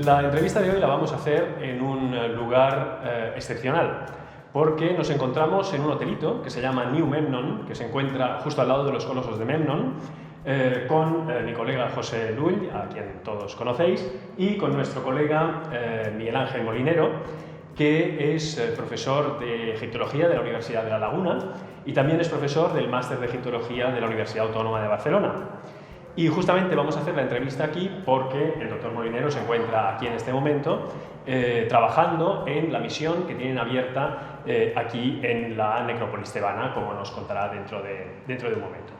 La entrevista de hoy la vamos a hacer en un lugar excepcional, porque nos encontramos en un hotelito que se llama New Memnon, que se encuentra justo al lado de los Colosos de Memnon, con mi colega José Lull, a quien todos conocéis, y con nuestro colega Miguel Ángel Molinero, que es profesor de Egiptología de la Universidad de La Laguna y también es profesor del Máster de Egiptología de la Universidad Autónoma de Barcelona. Y justamente vamos a hacer la entrevista aquí porque el doctor Molinero se encuentra aquí en este momento trabajando en la misión que tienen abierta aquí en la necrópolis tebana, como nos contará dentro de un momento.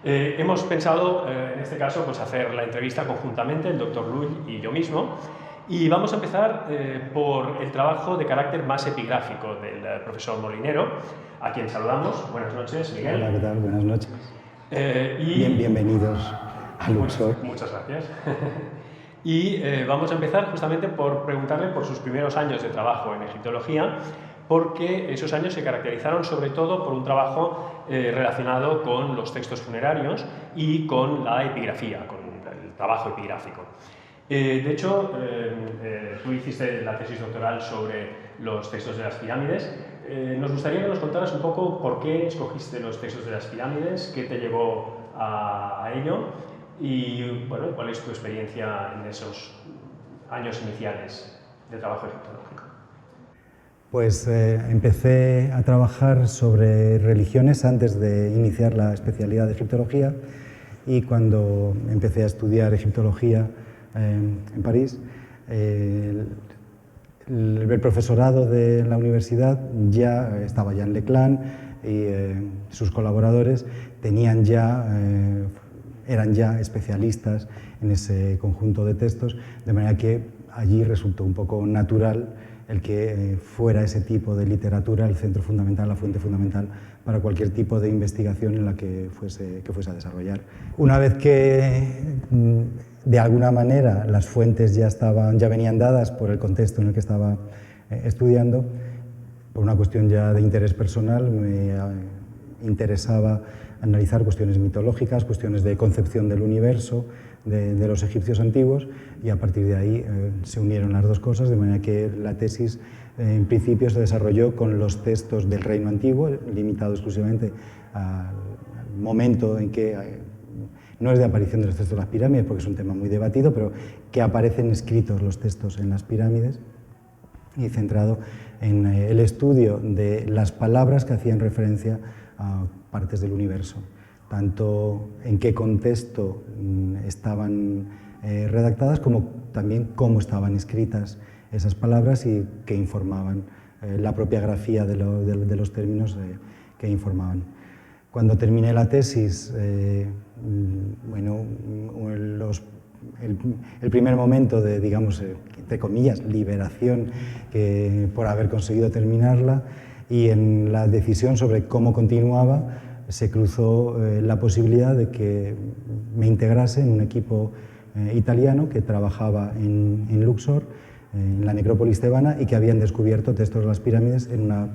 Hemos pensado, en este caso, pues hacer la entrevista conjuntamente, el doctor Lull y yo mismo, y vamos a empezar por el trabajo de carácter más epigráfico del profesor Molinero, a quien saludamos. Buenas noches, Miguel. Hola, ¿qué tal? Buenas noches. Bienvenidos a Luxor. Muchas gracias. Y vamos a empezar justamente por preguntarle por sus primeros años de trabajo en egiptología, porque esos años se caracterizaron sobre todo por un trabajo relacionado con los textos funerarios y con la epigrafía, con el trabajo epigráfico. De hecho, tú hiciste la tesis doctoral sobre los textos de las pirámides. Nos gustaría que nos contaras un poco por qué escogiste los textos de las pirámides, qué te llevó a ello y bueno, cuál es tu experiencia en esos años iniciales de trabajo egiptológico. Pues empecé a trabajar sobre religiones antes de iniciar la especialidad de egiptología, y cuando empecé a estudiar egiptología en París, el profesorado de la universidad estaba ya en Leclan, y sus colaboradores eran ya especialistas en ese conjunto de textos, de manera que allí resultó un poco natural el que fuera ese tipo de literatura el centro fundamental, la fuente fundamental para cualquier tipo de investigación en la que fuese a desarrollar. Una vez que de alguna manera las fuentes ya venían dadas por el contexto en el que estaba estudiando, por una cuestión ya de interés personal, me interesaba analizar cuestiones mitológicas, cuestiones de concepción del universo, de los egipcios antiguos, y a partir de ahí se unieron las dos cosas, de manera que la tesis en principio se desarrolló con los textos del Reino Antiguo, limitado exclusivamente al momento en que, no es de aparición de los textos de las pirámides, porque es un tema muy debatido, pero que aparecen escritos los textos en las pirámides, y centrado en el estudio de las palabras que hacían referencia a partes del universo, tanto en qué contexto estaban redactadas, como también cómo estaban escritas esas palabras y qué informaban, la propia grafía de los términos que informaban. Cuando terminé la tesis, el primer momento de, digamos, entre comillas, liberación por haber conseguido terminarla, y en la decisión sobre cómo continuaba, se cruzó la posibilidad de que me integrase en un equipo italiano que trabajaba en Luxor, en la necrópolis tebana, y que habían descubierto textos de las pirámides en una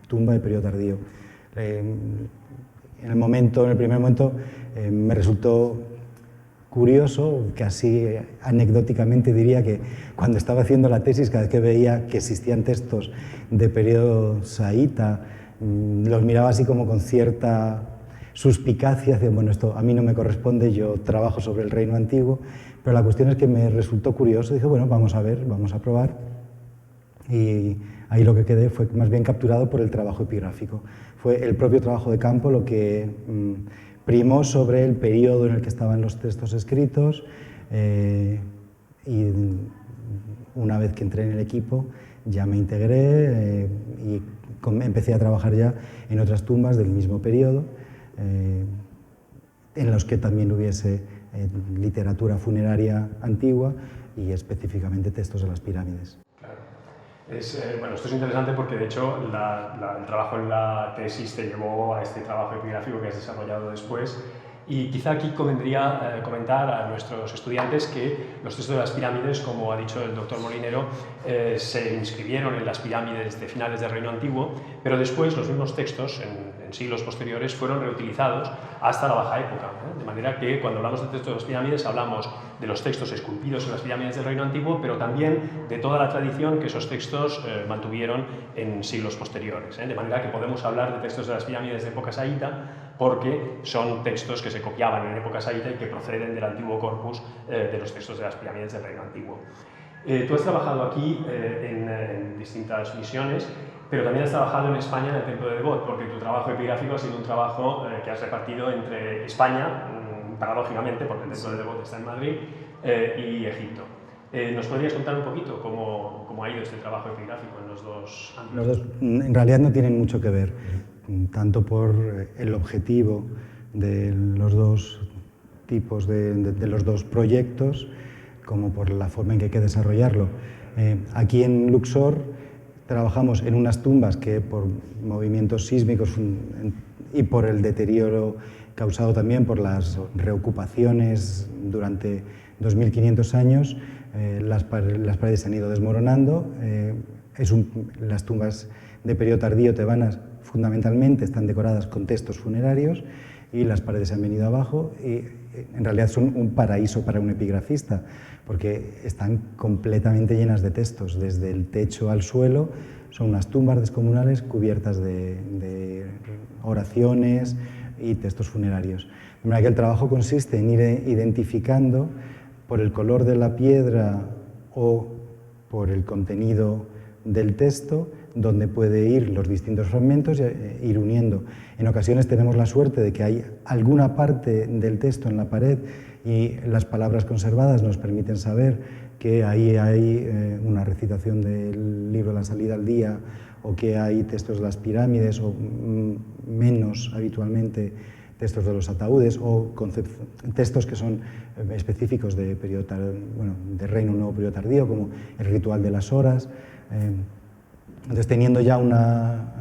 tumba de periodo tardío. En el primer momento, me resultó curioso, casi anecdóticamente diría, que cuando estaba haciendo la tesis, cada vez que veía que existían textos de periodo saíta, los miraba así como con cierta suspicacia, de bueno, esto a mí no me corresponde, yo trabajo sobre el Reino Antiguo, pero la cuestión es que me resultó curioso, dije, bueno, vamos a ver, vamos a probar, y ahí lo que quedé fue más bien capturado por el trabajo epigráfico. Fue el propio trabajo de campo lo que primó sobre el periodo en el que estaban los textos escritos, y una vez que entré en el equipo ya me integré y empecé a trabajar ya en otras tumbas del mismo periodo, en los que también hubiese literatura funeraria antigua y específicamente textos de las pirámides. Claro. Bueno, esto es interesante porque de hecho el trabajo en la tesis te llevó a este trabajo epigráfico que has desarrollado después, y quizá aquí convendría comentar a nuestros estudiantes que los textos de las pirámides, como ha dicho el doctor Molinero, se inscribieron en las pirámides de finales del Reino Antiguo, pero después los mismos textos en siglos posteriores fueron reutilizados hasta la Baja Época, ¿eh? De manera que cuando hablamos de textos de las pirámides hablamos de los textos esculpidos en las pirámides del Reino Antiguo, pero también de toda la tradición que esos textos mantuvieron en siglos posteriores. De manera que podemos hablar de textos de las pirámides de época saíta porque son textos que se copiaban en época saíta y que proceden del antiguo corpus de los textos de las pirámides del Reino Antiguo. Tú has trabajado aquí en distintas misiones, pero también has trabajado en España en el Templo de Devot, porque tu trabajo epigráfico ha sido un trabajo que has repartido entre España, paradójicamente, porque el Templo de Devot está en Madrid, y Egipto. ¿Nos podrías contar un poquito cómo ha ido este trabajo epigráfico en los dos ámbitos? Los dos, en realidad no tienen mucho que ver, tanto por el objetivo de los dos tipos de los dos proyectos, como por la forma en que hay que desarrollarlo. Aquí en Luxor trabajamos en unas tumbas que por movimientos sísmicos y por el deterioro causado también por las reocupaciones durante 2500 años, las paredes se han ido desmoronando. Las tumbas de periodo tardío tebanas fundamentalmente están decoradas con textos funerarios y las paredes se han venido abajo y en realidad son un paraíso para un epigrafista porque están completamente llenas de textos, desde el techo al suelo. Son unas tumbas descomunales cubiertas de oraciones y textos funerarios. De manera que el trabajo consiste en ir identificando por el color de la piedra o por el contenido del texto dónde puede ir los distintos fragmentos e ir uniendo. En ocasiones tenemos la suerte de que hay alguna parte del texto en la pared y las palabras conservadas nos permiten saber que ahí hay una recitación del libro La salida al día, o que hay textos de las pirámides, o menos habitualmente textos de los ataúdes, o textos que son específicos de de Reino Nuevo periodo tardío, como el ritual de las horas. Entonces, teniendo ya una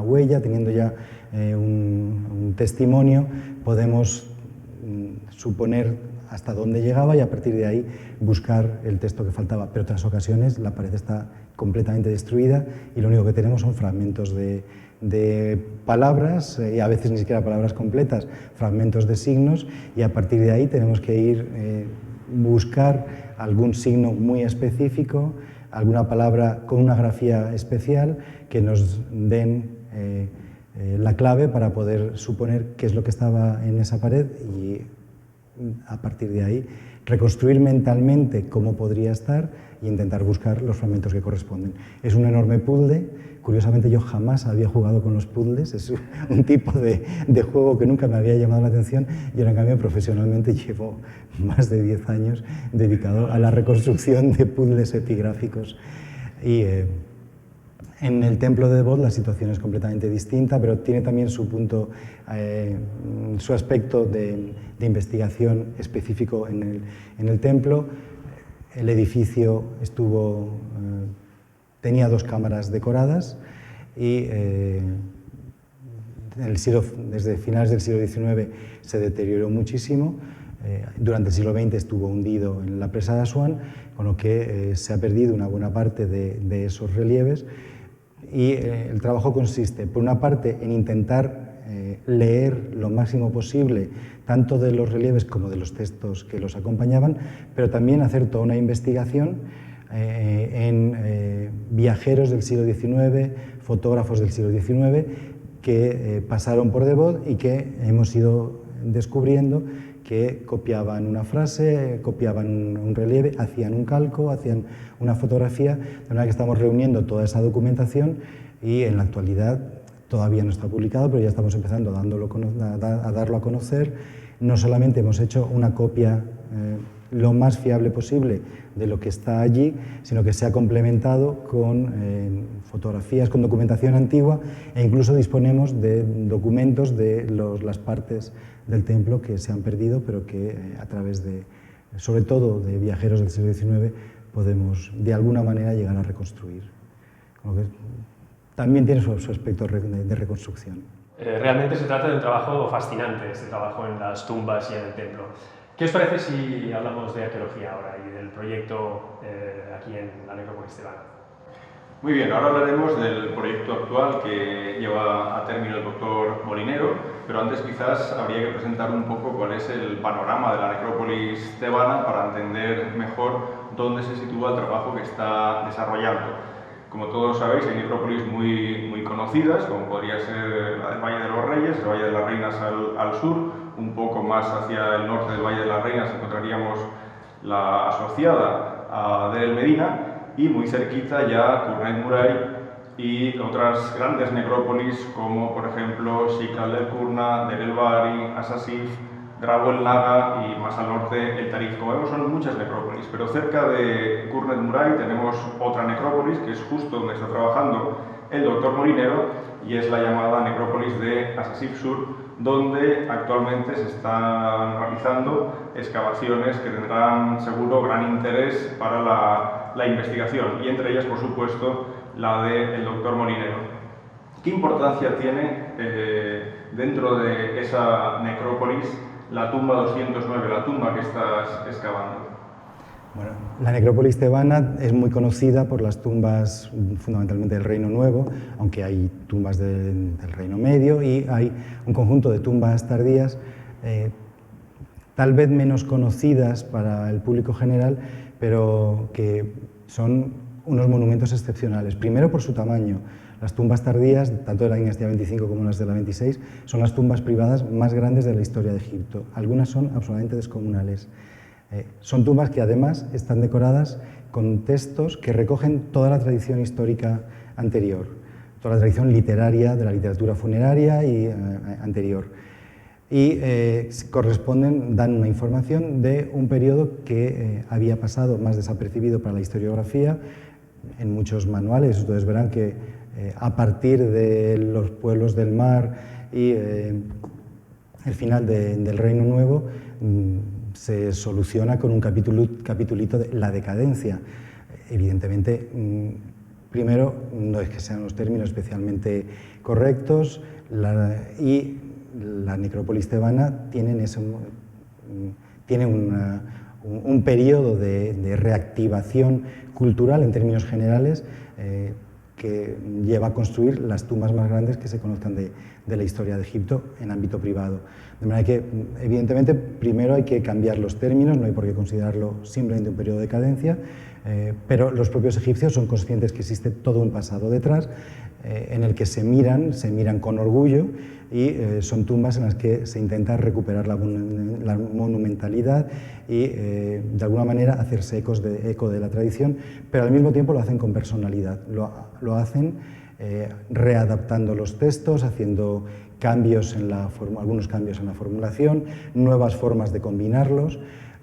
huella, teniendo ya un testimonio, podemos suponer hasta dónde llegaba y a partir de ahí buscar el texto que faltaba. Pero en otras ocasiones la pared está completamente destruida y lo único que tenemos son fragmentos de palabras, y a veces ni siquiera palabras completas, fragmentos de signos, y a partir de ahí tenemos que ir buscar algún signo muy específico, alguna palabra con una grafía especial que nos den la clave para poder suponer qué es lo que estaba en esa pared y a partir de ahí reconstruir mentalmente cómo podría estar e intentar buscar los fragmentos que corresponden. Es un enorme puzzle. Curiosamente yo jamás había jugado con los puzzles, es un tipo de juego que nunca me había llamado la atención y ahora en cambio profesionalmente llevo más de 10 años dedicado a la reconstrucción de puzzles epigráficos. Y en el Templo de Devot la situación es completamente distinta, pero tiene también su punto, su aspecto de investigación específico en el templo. El edificio tenía 2 cámaras decoradas y desde finales del siglo XIX se deterioró muchísimo. Durante el siglo XX estuvo hundido en la presa de Asuán, con lo que se ha perdido una buena parte de esos relieves. Y el trabajo consiste, por una parte, en intentar leer lo máximo posible tanto de los relieves como de los textos que los acompañaban, pero también hacer toda una investigación en viajeros del siglo XIX, fotógrafos del siglo XIX, que pasaron por Devot y que hemos ido descubriendo que copiaban una frase, copiaban un relieve, hacían un calco, hacían una fotografía, de manera que estamos reuniendo toda esa documentación y en la actualidad todavía no está publicado, pero ya estamos empezando a darlo a conocer. No solamente hemos hecho una copia lo más fiable posible de lo que está allí, sino que se ha complementado con fotografías, con documentación antigua e incluso disponemos de documentos de las partes del templo que se han perdido, pero que a través sobre todo de viajeros del siglo XIX, podemos de alguna manera llegar a reconstruir. Con lo que también tiene su aspecto de reconstrucción. Realmente se trata de un trabajo fascinante, este trabajo en las tumbas y en el templo. ¿Qué os parece si hablamos de arqueología ahora y del proyecto aquí en la Necrópolis tebana? Muy bien, ahora hablaremos del proyecto actual que lleva a término el doctor Molinero, pero antes quizás habría que presentar un poco cuál es el panorama de la necrópolis tebana para entender mejor dónde se sitúa el trabajo que está desarrollando. Como todos sabéis, hay necrópolis muy conocidas, como podría ser la del Valle de los Reyes, el Valle de las Reinas al sur, un poco más hacia el norte del Valle de las Reinas encontraríamos la asociada a Deir el Medina, y muy cerquita ya Kurnet Muray y otras grandes necrópolis como por ejemplo Shikal el Kurna, Deir el Bahari, Asasif, Drabo el Naga y más al norte el Tarif. Como vemos son muchas necrópolis, pero cerca de Kurnet Muray tenemos otra necrópolis que es justo donde está trabajando el doctor Molinero y es la llamada necrópolis de Asasif Sur, donde actualmente se están realizando excavaciones que tendrán seguro gran interés para la investigación y entre ellas, por supuesto, la del doctor Molinero. ¿Qué importancia tiene dentro de esa necrópolis la tumba 209, la tumba que estás excavando? Bueno, la necrópolis tebana es muy conocida por las tumbas fundamentalmente del Reino Nuevo, aunque hay tumbas del Reino Medio y hay un conjunto de tumbas tardías, tal vez menos conocidas para el público general, pero que son unos monumentos excepcionales. Primero por su tamaño. Las tumbas tardías, tanto de la dinastía 25 como las de la 26, son las tumbas privadas más grandes de la historia de Egipto. Algunas son absolutamente descomunales. Son tumbas que además están decoradas con textos que recogen toda la tradición histórica anterior, toda la tradición literaria de la literatura funeraria y anterior. Y corresponden, dan una información de un periodo que había pasado más desapercibido para la historiografía en muchos manuales. Ustedes verán que a partir de los pueblos del mar y el final del Reino Nuevo, se soluciona con un capitulito de la decadencia. Evidentemente, primero, no es que sean los términos especialmente correctos y la necrópolis tebana tiene un periodo de reactivación cultural en términos generales que lleva a construir las tumbas más grandes que se conozcan de la historia de Egipto en ámbito privado. De manera que, evidentemente, primero hay que cambiar los términos, no hay por qué considerarlo simplemente un periodo de decadencia, pero los propios egipcios son conscientes que existe todo un pasado detrás en el que se miran con orgullo y son tumbas en las que se intenta recuperar la monumentalidad y de alguna manera hacerse eco de la tradición, pero al mismo tiempo lo hacen con personalidad, lo hacen readaptando los textos, haciendo algunos cambios en la formulación, nuevas formas de combinarlos,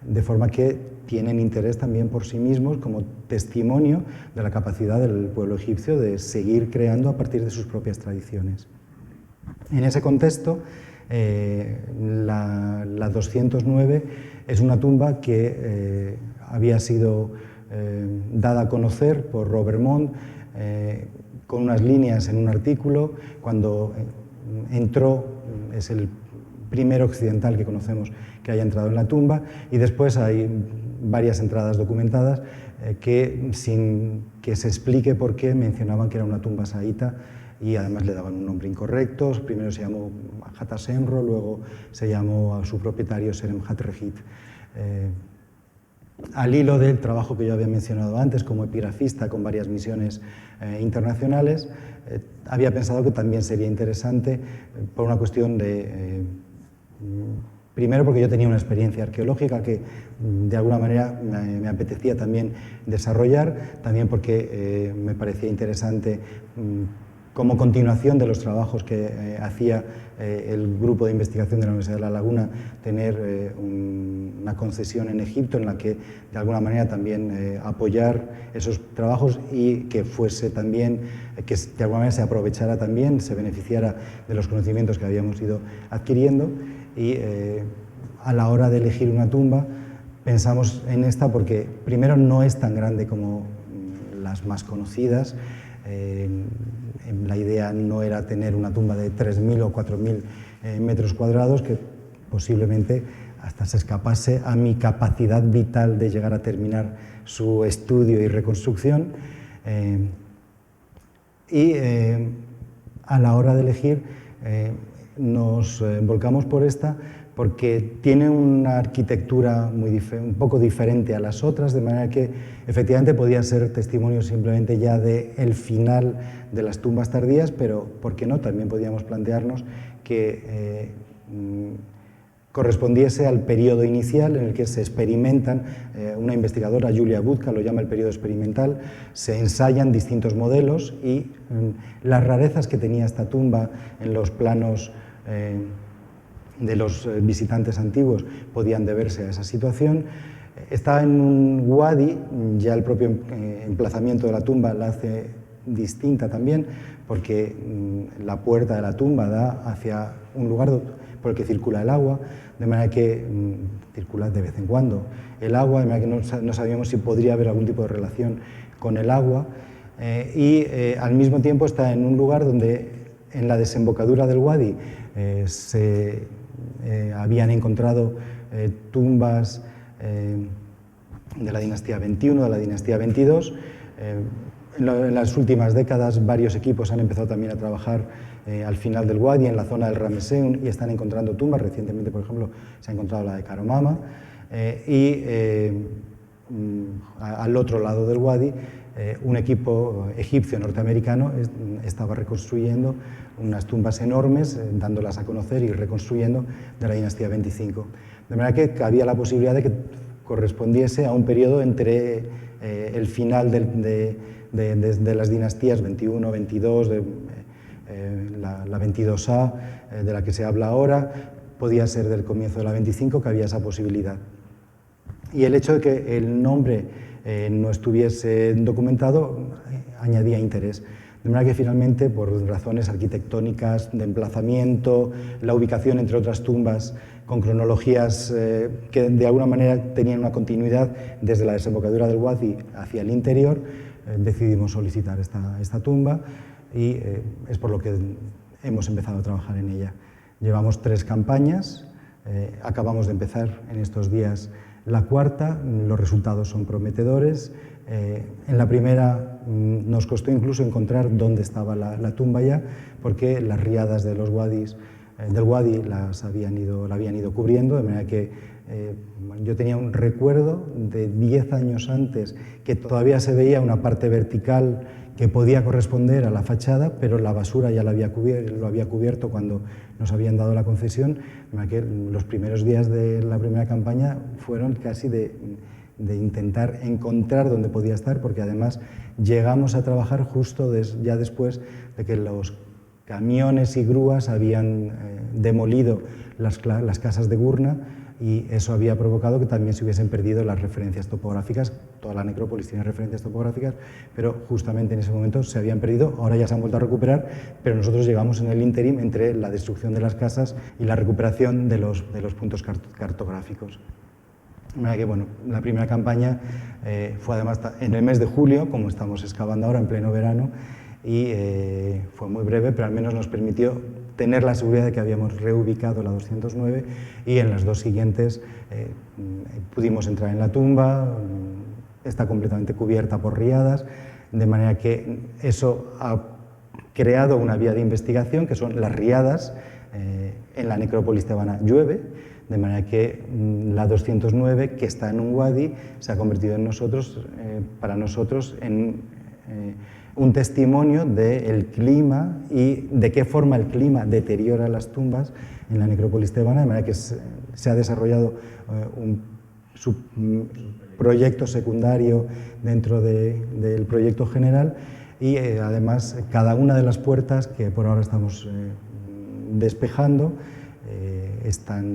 de forma que tienen interés también por sí mismos como testimonio de la capacidad del pueblo egipcio de seguir creando a partir de sus propias tradiciones. En ese contexto, la 209 es una tumba que había sido dada a conocer por Robert Mond con unas líneas en un artículo cuando entró, es el primer occidental que conocemos que haya entrado en la tumba, y después hay varias entradas documentadas que, sin que se explique por qué, mencionaban que era una tumba saíta y además le daban un nombre incorrecto. Primero se llamó Hatasemro, luego se llamó a su propietario Seremhat Regit. Al hilo del trabajo que yo había mencionado antes como epigrafista con varias misiones internacionales, había pensado que también sería interesante por una cuestión de... primero porque yo tenía una experiencia arqueológica que de alguna manera me apetecía también desarrollar, también porque me parecía interesante como continuación de los trabajos que hacía el grupo de investigación de la Universidad de La Laguna, tener una concesión en Egipto en la que de alguna manera también apoyar esos trabajos y que fuese también, que de alguna manera se aprovechara también, se beneficiara de los conocimientos que habíamos ido adquiriendo. Y a la hora de elegir una tumba pensamos en esta porque primero no es tan grande como las más conocidas. La idea no era tener una tumba de 3.000 o 4.000 metros cuadrados, que posiblemente hasta se escapase a mi capacidad vital de llegar a terminar su estudio y reconstrucción. y a la hora de elegir nos volcamos por esta porque tiene una arquitectura un poco diferente a las otras, de manera que efectivamente podía ser testimonio simplemente ya del final de las tumbas tardías, pero ¿por qué no? También podíamos plantearnos que correspondiese al periodo inicial en el que se experimentan, una investigadora, Julia Budka, lo llama el periodo experimental, se ensayan distintos modelos y las rarezas que tenía esta tumba en los planos de los visitantes antiguos podían deberse a esa situación. Está en un wadi, ya el propio emplazamiento de la tumba la hace distinta también, porque la puerta de la tumba da hacia un lugar por el que circula el agua, de manera que circula de vez en cuando el agua, de manera que no sabíamos si podría haber algún tipo de relación con el agua, y al mismo tiempo está en un lugar donde en la desembocadura del wadi se habían encontrado tumbas de la dinastía 21, de la dinastía 22. En las últimas décadas varios equipos han empezado también a trabajar al final del wadi, en la zona del Ramesseum, y están encontrando tumbas. Recientemente, por ejemplo, se ha encontrado la de Karomama, y al otro lado del wadi un equipo egipcio norteamericano estaba reconstruyendo unas tumbas enormes, dándolas a conocer y reconstruyendo de la dinastía 25. De manera que había la posibilidad de que correspondiese a un periodo entre el final de las dinastías 21, 22, la 22A, de la que se habla ahora, podía ser del comienzo de la 25, que había esa posibilidad. Y el hecho de que el nombre no estuviese documentado añadía interés. De manera que finalmente, por razones arquitectónicas, de emplazamiento, la ubicación entre otras tumbas con cronologías que de alguna manera tenían una continuidad desde la desembocadura del wadi hacia el interior, decidimos solicitar esta tumba y es por lo que hemos empezado a trabajar en ella. Llevamos 3 campañas, acabamos de empezar en estos días la cuarta, los resultados son prometedores. En la primera nos costó incluso encontrar dónde estaba la tumba ya, porque las riadas de los wadis, del wadi la habían ido cubriendo, de manera que yo tenía un recuerdo de 10 años antes que todavía se veía una parte vertical que podía corresponder a la fachada, pero la basura ya lo había cubierto cuando nos habían dado la concesión. Que los primeros días de la primera campaña fueron casi de intentar encontrar dónde podía estar, porque además llegamos a trabajar justo ya después de que los camiones y grúas habían demolido las casas de Gurna, y eso había provocado que también se hubiesen perdido las referencias topográficas. Toda la necrópolis tiene referencias topográficas, pero justamente en ese momento se habían perdido, ahora ya se han vuelto a recuperar, pero nosotros llegamos en el ínterim entre la destrucción de las casas y la recuperación de los puntos cartográficos. De manera que, bueno, la primera campaña fue además en el mes de julio, como estamos excavando ahora en pleno verano, y fue muy breve, pero al menos nos permitió tener la seguridad de que habíamos reubicado la 209, y en las 2 siguientes pudimos entrar en la tumba, está completamente cubierta por riadas, de manera que eso ha creado una vía de investigación, que son las riadas. En la necrópolis tebana llueve, de manera que la 209, que está en un wadi, se ha convertido para nosotros en un testimonio del clima y de qué forma el clima deteriora las tumbas en la necrópolis tebana, de manera que se ha desarrollado un proyecto secundario dentro del proyecto general, y además cada una de las puertas que por ahora estamos despejando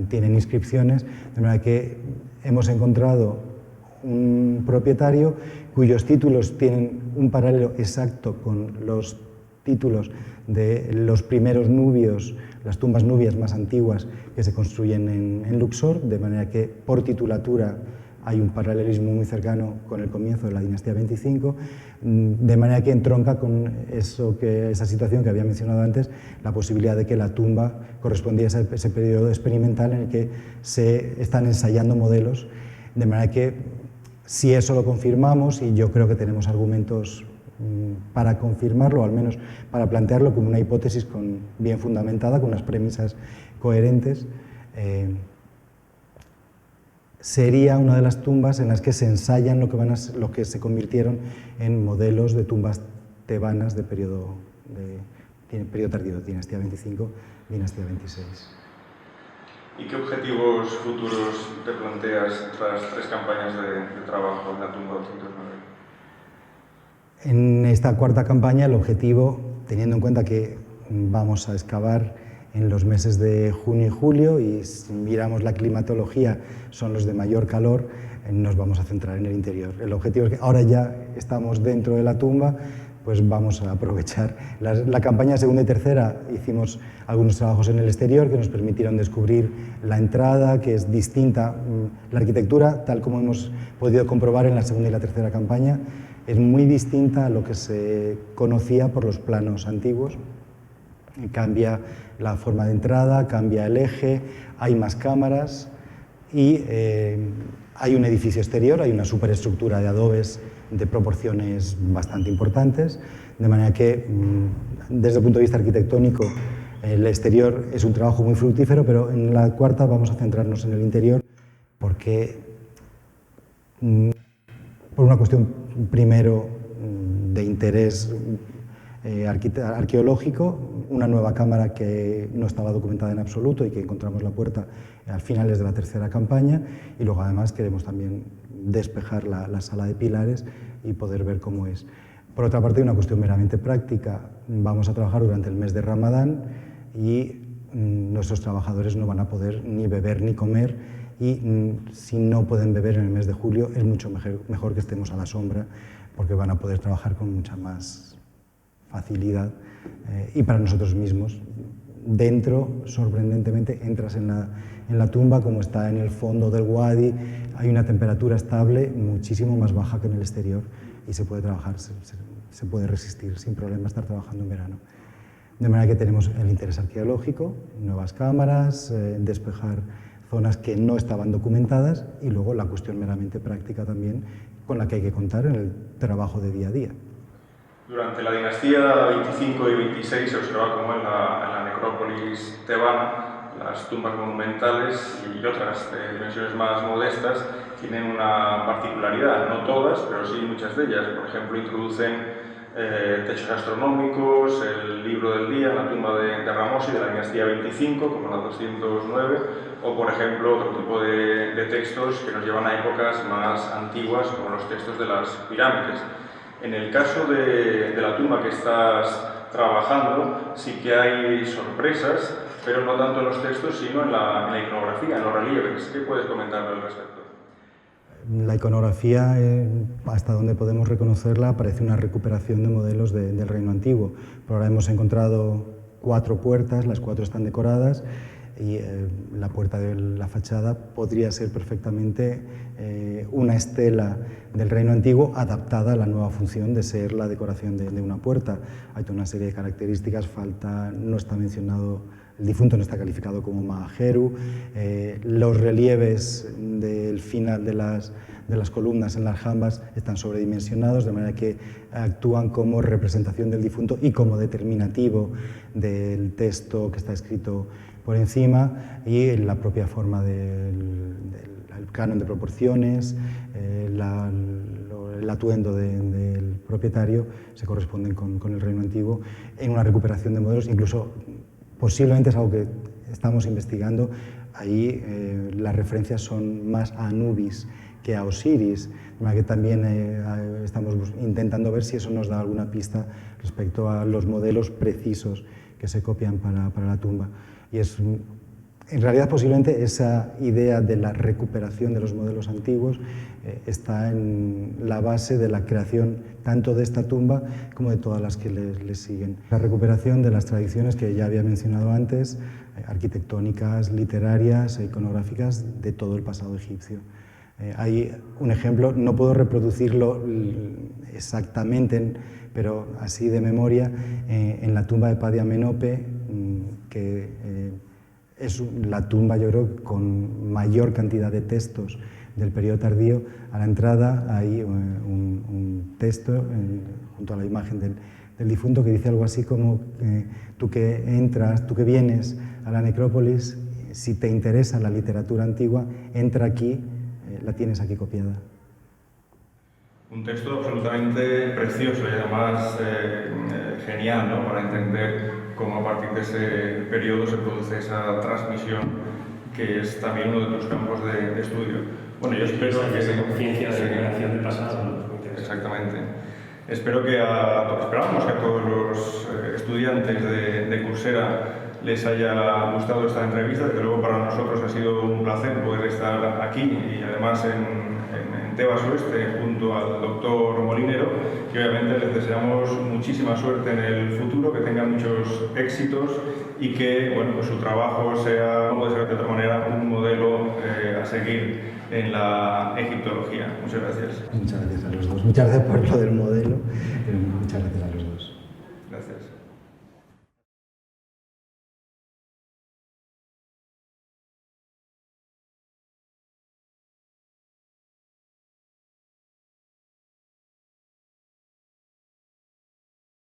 tienen inscripciones, de manera que hemos encontrado un propietario cuyos títulos tienen un paralelo exacto con los títulos de los primeros nubios, las tumbas nubias más antiguas que se construyen en Luxor, de manera que por titulatura hay un paralelismo muy cercano con el comienzo de la dinastía 25, de manera que entronca con esa situación que había mencionado antes, la posibilidad de que la tumba correspondiese a ese periodo experimental en el que se están ensayando modelos, de manera que si eso lo confirmamos, y yo creo que tenemos argumentos para confirmarlo, o al menos para plantearlo como una hipótesis bien fundamentada, con unas premisas coherentes. Sería una de las tumbas en las que se ensayan lo que se convirtieron en modelos de tumbas tebanas de periodo tardío, dinastía 25, dinastía 26. ¿Y qué objetivos futuros te planteas tras 3 campañas de trabajo en la tumba 209? En esta cuarta campaña el objetivo, teniendo en cuenta que vamos a excavar en los meses de junio y julio y si miramos la climatología son los de mayor calor, nos vamos a centrar en el interior. El objetivo es que ahora ya estamos dentro de la tumba, pues vamos a aprovechar. La campaña segunda y tercera hicimos algunos trabajos en el exterior que nos permitieron descubrir la entrada, que es distinta. La arquitectura, tal como hemos podido comprobar en la segunda y la tercera campaña, es muy distinta a lo que se conocía por los planos antiguos. Cambia la forma de entrada, cambia el eje, hay más cámaras y hay un edificio exterior, hay una superestructura de adobes de proporciones bastante importantes, de manera que desde el punto de vista arquitectónico el exterior es un trabajo muy fructífero, pero en la cuarta vamos a centrarnos en el interior porque por una cuestión primero de interés arqueológico, una nueva cámara que no estaba documentada en absoluto y que encontramos la puerta al finales de la tercera campaña, y luego además queremos también despejar la sala de pilares y poder ver cómo es. Por otra parte, una cuestión meramente práctica, vamos a trabajar durante el mes de Ramadán y nuestros trabajadores no van a poder ni beber ni comer, y si no pueden beber en el mes de julio es mucho mejor que estemos a la sombra, porque van a poder trabajar con mucha más facilidad, y para nosotros mismos. Dentro, sorprendentemente, entras en la tumba, como está en el fondo del wadi, hay una temperatura estable muchísimo más baja que en el exterior y se puede trabajar, se puede resistir sin problema estar trabajando en verano. De manera que tenemos el interés arqueológico, nuevas cámaras, despejar zonas que no estaban documentadas y luego la cuestión meramente práctica también con la que hay que contar en el trabajo de día a día. Durante la dinastía 25 y 26 se observa cómo en la necrópolis tebana las tumbas monumentales y otras de dimensiones más modestas tienen una particularidad, no todas, pero sí muchas de ellas. Por ejemplo, introducen techos astronómicos, el libro del día en la tumba de Ramosi de la dinastía 25, como la 209, o por ejemplo otro tipo de textos que nos llevan a épocas más antiguas, como los textos de las pirámides. En el caso de la tumba que estás trabajando, sí que hay sorpresas, pero no tanto en los textos, sino en la iconografía, en los relieves. ¿Qué puedes comentarme al respecto? La iconografía, hasta donde podemos reconocerla, parece una recuperación de modelos del Reino Antiguo. Por ahora hemos encontrado 4 puertas, las 4 están decoradas, y la puerta de la fachada podría ser perfectamente una estela del Reino Antiguo adaptada a la nueva función de ser la decoración de una puerta. Hay toda una serie de características, no está mencionado, el difunto no está calificado como Mahajeru, los relieves del final de las columnas en las jambas están sobredimensionados, de manera que actúan como representación del difunto y como determinativo del texto que está escrito por encima, y la propia forma del canon de proporciones, el atuendo del propietario se corresponden con el Reino Antiguo en una recuperación de modelos. Incluso posiblemente es algo que estamos investigando, ahí las referencias son más a Anubis que a Osiris, que también estamos intentando ver si eso nos da alguna pista respecto a los modelos precisos que se copian para la tumba. Y en realidad posiblemente esa idea de la recuperación de los modelos antiguos está en la base de la creación tanto de esta tumba como de todas las que le siguen. La recuperación de las tradiciones que ya había mencionado antes, arquitectónicas, literarias e iconográficas de todo el pasado egipcio. Hay un ejemplo, no puedo reproducirlo exactamente, pero así de memoria, en la tumba de Padiamenope, que es la tumba, yo creo, con mayor cantidad de textos del periodo tardío. A la entrada hay un texto junto a la imagen del difunto que dice algo así como tú que entras, tú que vienes a la necrópolis, si te interesa la literatura antigua, entra aquí, la tienes aquí copiada. Un texto absolutamente precioso y además genial, ¿no?, para entender cómo a partir de ese periodo se produce esa transmisión, que es también uno de tus campos de estudio. Bueno, yo espero que esa conciencia de recuperación del pasado, ¿no? Exactamente. Esperamos que a todos los estudiantes de Coursera les haya gustado esta entrevista. Desde luego para nosotros ha sido un placer poder estar aquí y además en Tebas Oeste junto al doctor Molinero, y obviamente les deseamos muchísima suerte en el futuro, que tengan muchos éxitos y que pues su trabajo sea, no puede ser de otra manera, un modelo a seguir en la egiptología. Muchas gracias. Muchas gracias a los dos. Muchas gracias por lo del modelo. Muchas gracias.